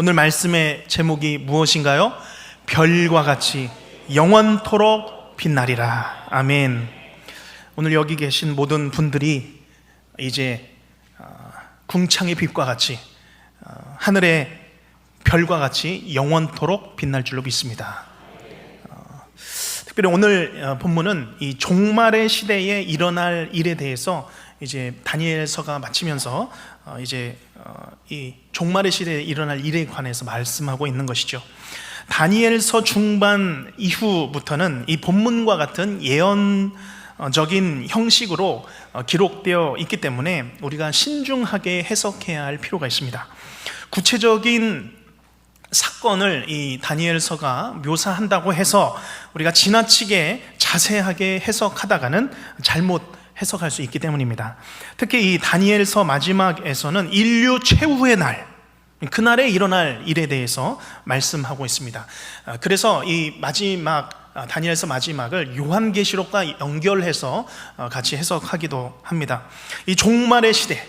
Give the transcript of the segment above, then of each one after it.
오늘 말씀의 제목이 무엇인가요? 별과 같이 영원토록 빛나리라. 아멘. 오늘 여기 계신 모든 분들이 이제 궁창의 빛과 같이 하늘의 별과 같이 영원토록 빛날 줄로 믿습니다. 특별히 오늘 본문은 이 종말의 시대에 일어날 일에 대해서 이제 다니엘서가 마치면서 이제 이 종말의 시대에 일어날 일에 관해서 말씀하고 있는 것이죠. 다니엘서 중반 이후부터는 이 본문과 같은 예언적인 형식으로 기록되어 있기 때문에 우리가 신중하게 해석해야 할 필요가 있습니다. 구체적인 사건을 이 다니엘서가 묘사한다고 해서 우리가 지나치게 자세하게 해석하다가는 잘못 해석할 수 있기 때문입니다. 특히 이 다니엘서 마지막에서는 인류 최후의 날, 그날에 일어날 일에 대해서 말씀하고 있습니다. 그래서 이 마지막 다니엘서 마지막을 요한계시록과 연결해서 같이 해석하기도 합니다. 이 종말의 시대,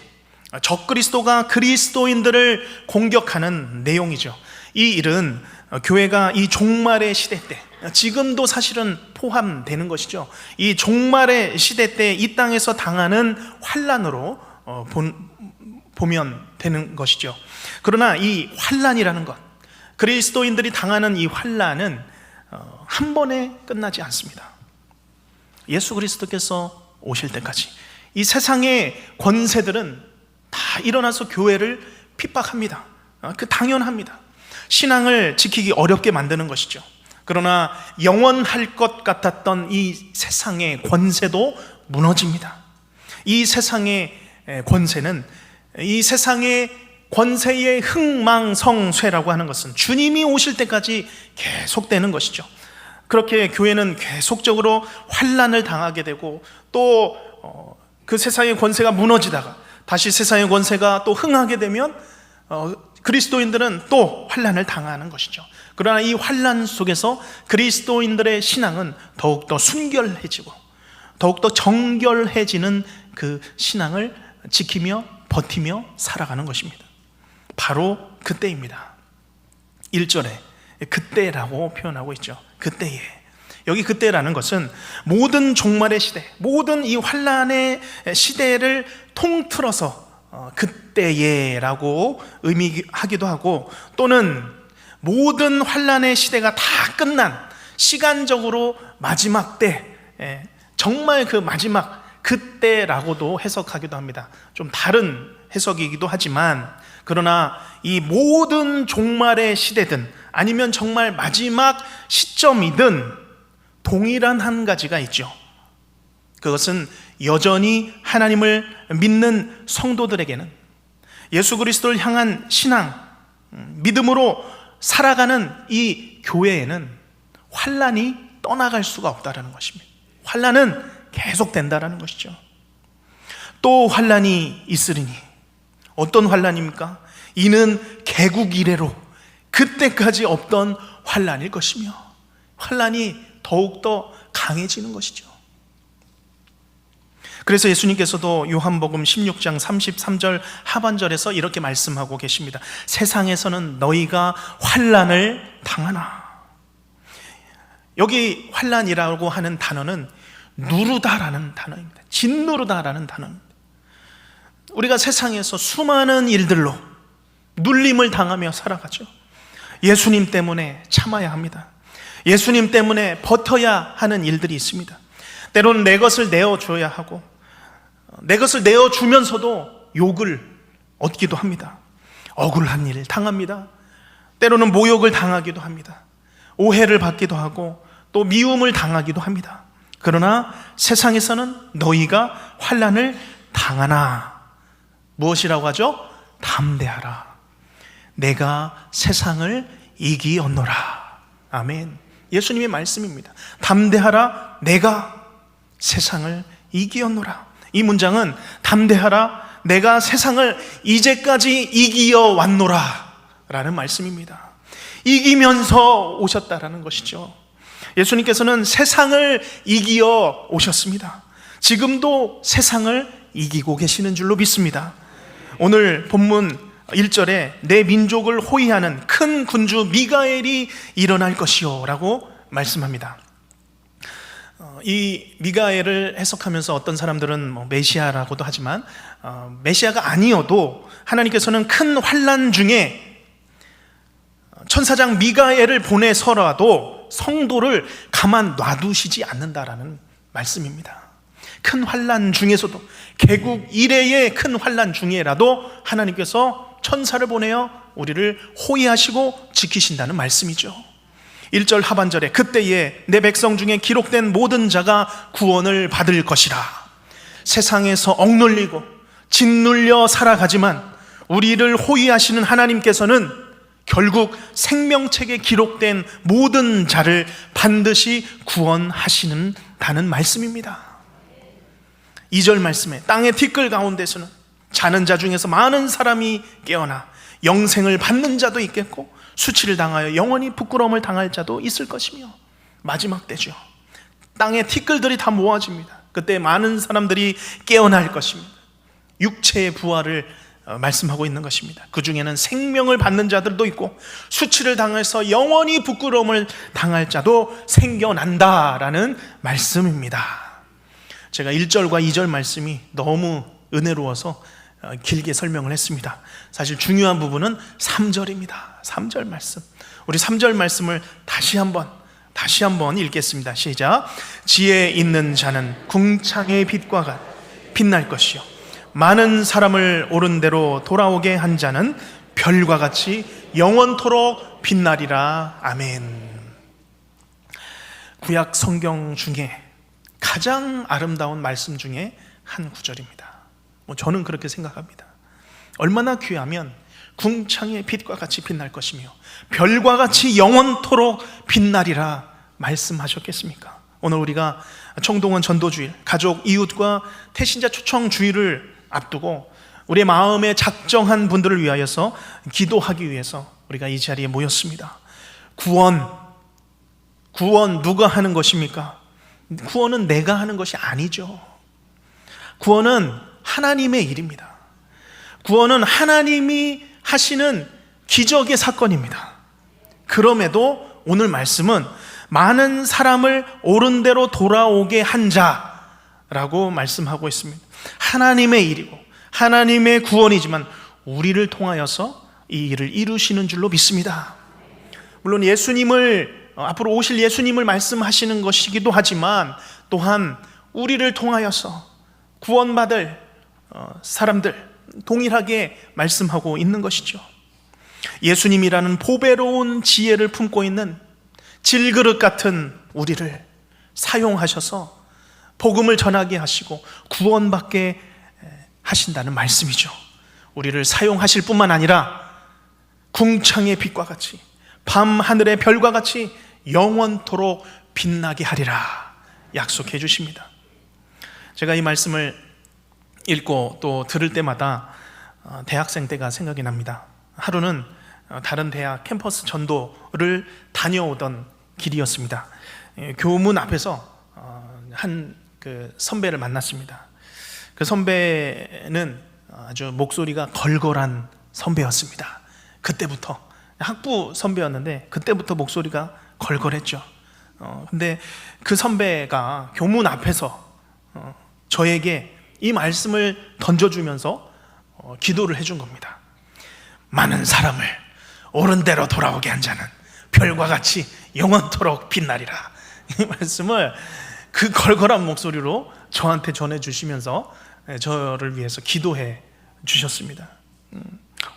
적그리스도가 그리스도인들을 공격하는 내용이죠. 이 일은 교회가 이 종말의 시대 때, 지금도 사실은 포함되는 것이죠. 이 종말의 시대 때 이 땅에서 당하는 환난으로 보면 되는 것이죠. 그러나 이 환난이라는 것, 그리스도인들이 당하는 이 환난은 한 번에 끝나지 않습니다. 예수 그리스도께서 오실 때까지 이 세상의 권세들은 다 일어나서 교회를 핍박합니다. 그 당연합니다. 신앙을 지키기 어렵게 만드는 것이죠. 그러나 영원할 것 같았던 이 세상의 권세도 무너집니다. 이 세상의 권세는, 이 세상의 권세의 흥망성쇠라고 하는 것은 주님이 오실 때까지 계속되는 것이죠. 그렇게 교회는 계속적으로 환난을 당하게 되고, 또 그 세상의 권세가 무너지다가 다시 세상의 권세가 또 흥하게 되면 그리스도인들은 또 환난을 당하는 것이죠. 그러나 이 환난 속에서 그리스도인들의 신앙은 더욱더 순결해지고 더욱더 정결해지는 그 신앙을 지키며 버티며 살아가는 것입니다. 바로 그때입니다. 1절에 그때라고 표현하고 있죠. 그때에. 여기 그때라는 것은 모든 종말의 시대, 모든 이 환난의 시대를 통틀어서 그때에라고 의미하기도 하고, 또는 모든 환난의 시대가 다 끝난 시간적으로 마지막 때, 정말 그 마지막 그때라고도 해석하기도 합니다. 좀 다른 해석이기도 하지만, 그러나 이 모든 종말의 시대든 아니면 정말 마지막 시점이든 동일한 한 가지가 있죠. 그것은 여전히 하나님을 믿는 성도들에게는, 예수 그리스도를 향한 신앙, 믿음으로 살아가는 이 교회에는 환난이 떠나갈 수가 없다는 것입니다. 환난은 계속된다는 것이죠. 또 환난이 있으리니, 어떤 환난입니까? 이는 개국 이래로 그때까지 없던 환난일 것이며, 환난이 더욱더 강해지는 것이죠. 그래서 예수님께서도 요한복음 16장 33절 하반절에서 이렇게 말씀하고 계십니다. 세상에서는 너희가 환난을 당하나. 여기 환난이라고 하는 단어는 누르다라는 단어입니다. 짓누르다라는 단어입니다. 우리가 세상에서 수많은 일들로 눌림을 당하며 살아가죠. 예수님 때문에 참아야 합니다. 예수님 때문에 버텨야 하는 일들이 있습니다. 때로는 내 것을 내어줘야 하고, 내 것을 내어주면서도 욕을 얻기도 합니다. 억울한 일을 당합니다. 때로는 모욕을 당하기도 합니다. 오해를 받기도 하고 또 미움을 당하기도 합니다. 그러나 세상에서는 너희가 환난을 당하나. 무엇이라고 하죠? 담대하라. 내가 세상을 이기었노라. 아멘. 예수님의 말씀입니다. 담대하라. 내가 세상을 이기었노라. 이 문장은 담대하라. 내가 세상을 이제까지 이기어 왔노라 라는 말씀입니다. 이기면서 오셨다라는 것이죠. 예수님께서는 세상을 이기어 오셨습니다. 지금도 세상을 이기고 계시는 줄로 믿습니다. 오늘 본문 1절에 내 민족을 호위하는 큰 군주 미가엘이 일어날 것이요 라고 말씀합니다. 이 미가엘을 해석하면서 어떤 사람들은 메시아라고도 하지만 메시아가 아니어도 하나님께서는 큰 환난 중에 천사장 미가엘을 보내서라도 성도를 가만 놔두시지 않는다라는 말씀입니다. 큰 환난 중에서도, 개국 이래의 큰 환난 중에라도 하나님께서 천사를 보내어 우리를 호위하시고 지키신다는 말씀이죠. 1절 하반절에 그때에 내 백성 중에 기록된 모든 자가 구원을 받을 것이라. 세상에서 억눌리고 짓눌려 살아가지만 우리를 호위하시는 하나님께서는 결국 생명책에 기록된 모든 자를 반드시 구원하시는다는 말씀입니다. 2절 말씀에 땅의 티끌 가운데서는 자는 자 중에서 많은 사람이 깨어나 영생을 받는 자도 있겠고 수치를 당하여 영원히 부끄러움을 당할 자도 있을 것이며, 마지막 때죠. 땅의 티끌들이 다 모아집니다. 그때 많은 사람들이 깨어날 것입니다. 육체의 부활을 말씀하고 있는 것입니다. 그 중에는 생명을 받는 자들도 있고 수치를 당해서 영원히 부끄러움을 당할 자도 생겨난다라는 말씀입니다. 제가 1절과 2절 말씀이 너무 은혜로워서 길게 설명을 했습니다. 사실 중요한 부분은 3절입니다. 3절 말씀. 우리 3절 말씀을 다시 한번 읽겠습니다. 시작. 지혜 있는 자는 궁창의 빛과 빛날 것이요 많은 사람을 옳은 대로 돌아오게 한 자는 별과 같이 영원토록 빛나리라. 아멘. 구약 성경 중에 가장 아름다운 말씀 중에 한 구절입니다. 저는 그렇게 생각합니다. 얼마나 귀하면 궁창의 빛과 같이 빛날 것이며 별과 같이 영원토록 빛나리라 말씀하셨겠습니까? 오늘 우리가 청동원 전도주일, 가족, 이웃과 태신자 초청 주일을 앞두고 우리의 마음에 작정한 분들을 위하여서 기도하기 위해서 우리가 이 자리에 모였습니다. 구원 누가 하는 것입니까? 구원은 내가 하는 것이 아니죠. 구원은 하나님의 일입니다. 구원은 하나님이 하시는 기적의 사건입니다. 그럼에도 오늘 말씀은 많은 사람을 옳은 대로 돌아오게 한 자라고 말씀하고 있습니다. 하나님의 일이고 하나님의 구원이지만 우리를 통하여서 이 일을 이루시는 줄로 믿습니다. 물론 앞으로 오실 예수님을 말씀하시는 것이기도 하지만 또한 우리를 통하여서 구원받을 사람들 동일하게 말씀하고 있는 것이죠. 예수님이라는 보배로운 지혜를 품고 있는 질그릇 같은 우리를 사용하셔서 복음을 전하게 하시고 구원받게 하신다는 말씀이죠. 우리를 사용하실 뿐만 아니라 궁창의 빛과 같이 밤 하늘의 별과 같이 영원토록 빛나게 하리라 약속해 주십니다. 제가 이 말씀을 읽고 또 들을 때마다 대학생 때가 생각이 납니다. 하루는 다른 대학 캠퍼스 전도를 다녀오던 길이었습니다. 교문 앞에서 한 선배를 만났습니다. 그 선배는 아주 목소리가 걸걸한 선배였습니다. 그때부터 학부 선배였는데 그때부터 목소리가 걸걸했죠. 근데 그 선배가 교문 앞에서 저에게 이 말씀을 던져주면서 기도를 해준 겁니다. 많은 사람을 옳은 대로 돌아오게 한 자는 별과 같이 영원토록 빛나리라. 이 말씀을 그 걸걸한 목소리로 저한테 전해주시면서 저를 위해서 기도해 주셨습니다.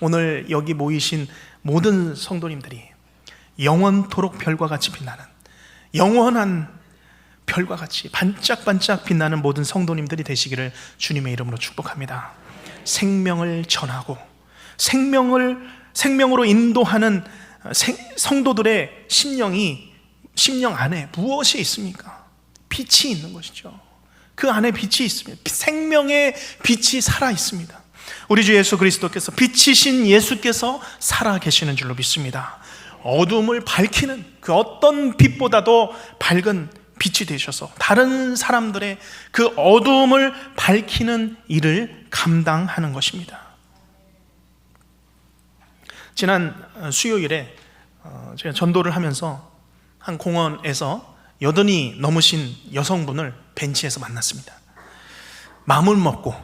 오늘 여기 모이신 모든 성도님들이 영원토록 별과 같이 빛나는, 영원한 별과 같이 반짝반짝 빛나는 모든 성도님들이 되시기를 주님의 이름으로 축복합니다. 생명을 전하고 생명으로 인도하는 성도들의 심령 안에 무엇이 있습니까? 빛이 있는 것이죠. 그 안에 빛이 있습니다. 생명의 빛이 살아 있습니다. 우리 주 예수 그리스도께서 빛이신 예수께서 살아 계시는 줄로 믿습니다. 어둠을 밝히는 그 어떤 빛보다도 밝은 빛이 되셔서 다른 사람들의 그 어두움을 밝히는 일을 감당하는 것입니다. 지난 수요일에 제가 전도를 하면서 한 공원에서 여든이 넘으신 여성분을 벤치에서 만났습니다. 마음을 먹고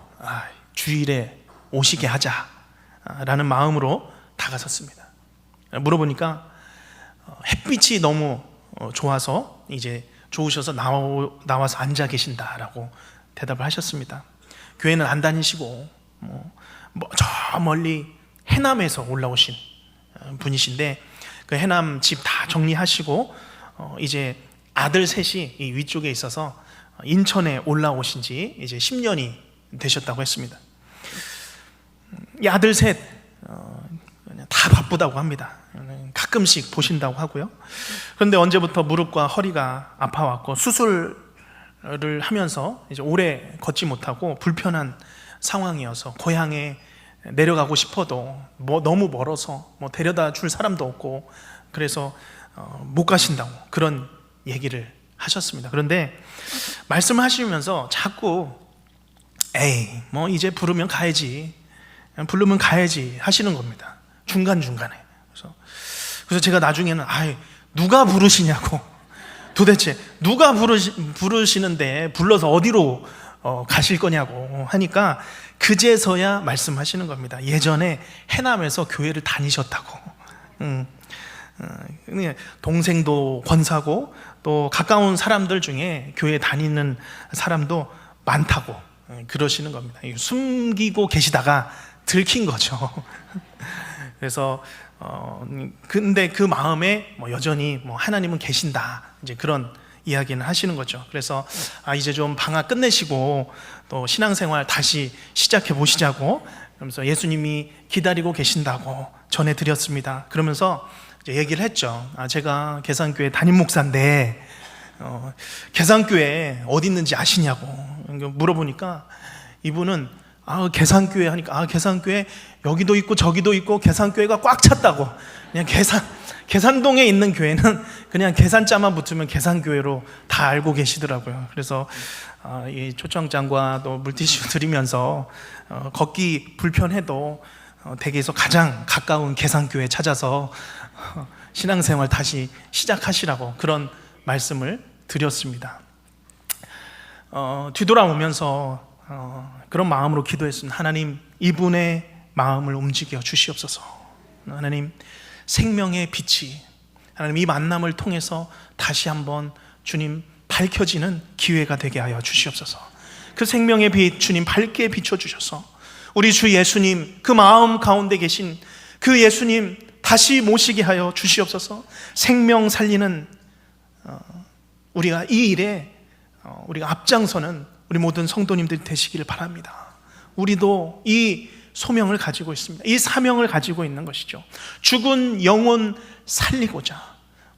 주일에 오시게 하자라는 마음으로 다가섰습니다. 물어보니까 햇빛이 너무 좋아서 이제 좋으셔서 나와서 앉아 계신다라고 대답을 하셨습니다. 교회는 안 다니시고 저 멀리 해남에서 올라오신 분이신데 그 해남 집 다 정리하시고 이제 아들 셋이 이 위쪽에 있어서 인천에 올라오신 지 이제 10년이 되셨다고 했습니다. 이 아들 셋 다 바쁘다고 합니다. 가끔씩 보신다고 하고요. 그런데 언제부터 무릎과 허리가 아파왔고 수술을 하면서 이제 오래 걷지 못하고 불편한 상황이어서 고향에 내려가고 싶어도 너무 멀어서 데려다 줄 사람도 없고 그래서 못 가신다고 그런 얘기를 하셨습니다. 그런데 말씀을 하시면서 자꾸 이제 부르면 가야지 하시는 겁니다. 중간중간에. 그래서 제가 나중에는 누가 부르시냐고, 도대체 누가 부르시는데 불러서 어디로 가실 거냐고 하니까 그제서야 말씀하시는 겁니다. 예전에 해남에서 교회를 다니셨다고. 동생도 권사고 또 가까운 사람들 중에 교회 다니는 사람도 많다고 그러시는 겁니다. 숨기고 계시다가 들킨 거죠. 그래서 근데 그 마음에 여전히 하나님은 계신다, 이제 그런 이야기는 하시는 거죠. 그래서 이제 좀 방학 끝내시고 또 신앙생활 다시 시작해 보시자고, 그러면서 예수님이 기다리고 계신다고 전해드렸습니다. 그러면서 이제 얘기를 했죠. 제가 계산교회 담임 목사인데 계산교회 어디 있는지 아시냐고 물어보니까 이분은 계산교회 하니까 계산교회 여기도 있고 저기도 있고 계산교회가 꽉 찼다고. 그냥 계산동에 있는 교회는 그냥 계산자만 붙으면 계산교회로 다 알고 계시더라고요. 그래서 이 초청장과 또 물티슈 드리면서 걷기 불편해도 댁에서 가장 가까운 계산교회 찾아서 신앙생활 다시 시작하시라고 그런 말씀을 드렸습니다. 뒤돌아오면서 그런 마음으로 기도했습니다. 하나님, 이분의 마음을 움직여 주시옵소서. 하나님, 생명의 빛이 하나님 이 만남을 통해서 다시 한번 주님 밝혀지는 기회가 되게 하여 주시옵소서. 그 생명의 빛 주님 밝게 비춰주셔서 우리 주 예수님, 그 마음 가운데 계신 그 예수님 다시 모시게 하여 주시옵소서. 생명 살리는 우리가 이 일에 우리가 앞장서는 우리 모든 성도님들이 되시기를 바랍니다. 우리도 이 소명을 가지고 있습니다. 이 사명을 가지고 있는 것이죠. 죽은 영혼 살리고자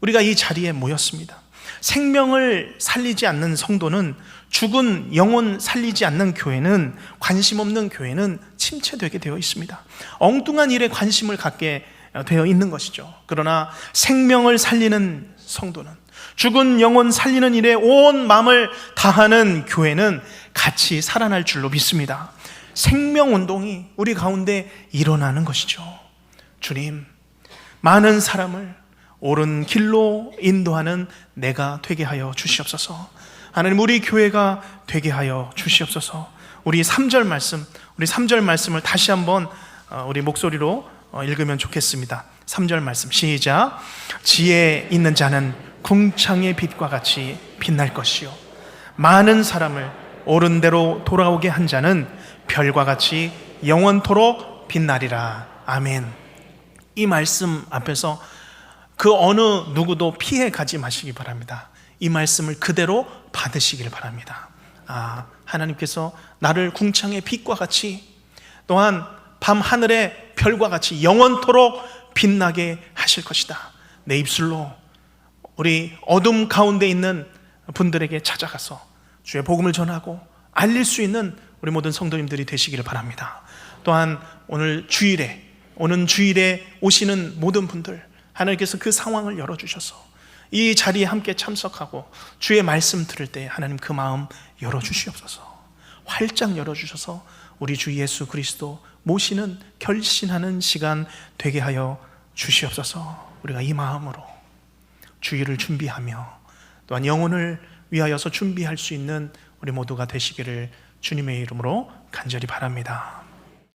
우리가 이 자리에 모였습니다. 생명을 살리지 않는 성도는, 죽은 영혼 살리지 않는 교회는, 관심 없는 교회는 침체되게 되어 있습니다. 엉뚱한 일에 관심을 갖게 되어 있는 것이죠. 그러나 생명을 살리는 성도는, 죽은 영혼 살리는 일에 온 마음을 다하는 교회는 같이 살아날 줄로 믿습니다. 생명운동이 우리 가운데 일어나는 것이죠. 주님, 많은 사람을 옳은 길로 인도하는 내가 되게 하여 주시옵소서. 하나님, 우리 교회가 되게 하여 주시옵소서. 우리 3절 말씀을 다시 한번 우리 목소리로 읽으면 좋겠습니다. 3절 말씀 시작. 지혜 있는 자는 궁창의 빛과 같이 빛날 것이요, 많은 사람을 옳은 대로 돌아오게 한 자는 별과 같이 영원토록 빛나리라. 아멘. 이 말씀 앞에서 그 어느 누구도 피해 가지 마시기 바랍니다. 이 말씀을 그대로 받으시길 바랍니다. 하나님께서 나를 궁창의 빛과 같이, 또한 밤 하늘의 별과 같이 영원토록 빛나게 하실 것이다. 내 입술로 우리 어둠 가운데 있는 분들에게 찾아가서 주의 복음을 전하고 알릴 수 있는 우리 모든 성도님들이 되시기를 바랍니다. 또한 오는 주일에 오시는 모든 분들, 하나님께서 그 상황을 열어주셔서 이 자리에 함께 참석하고 주의 말씀 들을 때 하나님 그 마음 열어주시옵소서. 활짝 열어주셔서 우리 주 예수 그리스도 모시는 결신하는 시간 되게 하여 주시옵소서. 우리가 이 마음으로 주일을 준비하며 또한 영혼을 위하여서 준비할 수 있는 우리 모두가 되시기를 주님의 이름으로 간절히 바랍니다.